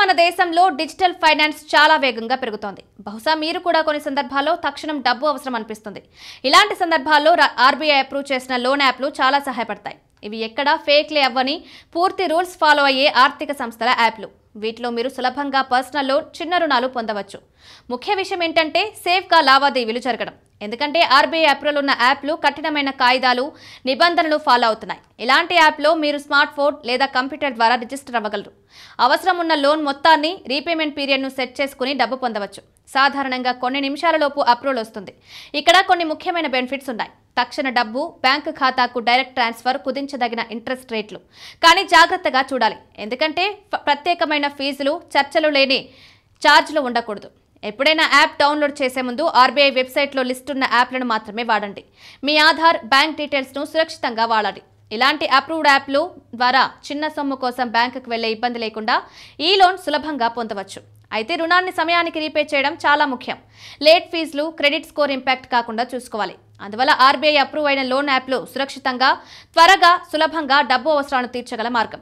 మన దేశంలో digital finance చాలా వేగంగా పెరుగుతోంది. బహుశా మీరు కూడా కొన్ని సందర్భాల్లో తక్షణం డబ్బు అవసరం అనిపిస్తుంది. ఇలాంటి సందర్భాల్లో ఆర్బీఐ అప్రూవ్ చేసిన లోన్ యాప్లు చాలా సహాయపడతాయి. ఇవి ఎక్కడా ఫేక్లే అవ్వని పూర్తి రూల్స్ ఫాలో అయ్యే ఆర్థిక సంస్థల యాప్లు. వీటిలో మీరు సులభంగా పర్సనల్ లోన్, చిన్న రుణాలు పొందవచ్చు. ముఖ్య విషయం ఏంటంటే సేఫ్గా లావాదేవీలు జరగడం. ఎందుకంటే ఆర్బీఐ అప్రూవల్ ఉన్న యాప్లు కఠినమైన కాయిదాలు, నిబంధనలు ఫాలో అవుతున్నాయి. ఇలాంటి యాప్లో మీరు స్మార్ట్ ఫోన్ లేదా కంప్యూటర్ ద్వారా రిజిస్టర్ అవ్వగలరు. అవసరం ఉన్న లోన్ మొత్తాన్ని, రీపేమెంట్ పీరియడ్ను సెట్ చేసుకుని డబ్బు పొందవచ్చు. సాధారణంగా కొన్ని నిమిషాలలోపు అప్రూవల్ వస్తుంది. ఇక్కడ కొన్ని ముఖ్యమైన బెనిఫిట్స్ ఉన్నాయి. తక్షణ డబ్బు, బ్యాంకు ఖాతాకు డైరెక్ట్ ట్రాన్స్ఫర్, కుదించదగిన ఇంట్రెస్ట్ రేట్లు. కానీ జాగ్రత్తగా చూడాలి, ఎందుకంటే ప్రత్యేకమైన ఫీజులు, చర్చలు లేని ఛార్జీలు ఉండకూడదు. ఎప్పుడైనా యాప్ డౌన్లోడ్ చేసే ముందు ఆర్బీఐ వెబ్సైట్లో లిస్ట్ ఉన్న యాప్లను మాత్రమే వాడండి. మీ ఆధార్, బ్యాంక్ డీటెయిల్స్ను సురక్షితంగా వాడాలి. ఇలాంటి అప్రూవ్డ్ యాప్లు ద్వారా చిన్న సొమ్ము కోసం బ్యాంకుకు వెళ్లే ఇబ్బంది లేకుండా ఈ లోన్ సులభంగా పొందవచ్చు. అయితే రుణాన్ని సమయానికి రీపే చేయడం చాలా ముఖ్యం. లేట్ ఫీజులు, క్రెడిట్ స్కోర్ ఇంపాక్ట్ కాకుండా చూసుకోవాలి. అందువల్ల ఆర్బీఐ అప్రూవ్ అయిన లోన్ యాప్లు సురక్షితంగా, త్వరగా, సులభంగా డబ్బు అవసరాలను తీర్చగల మార్గం.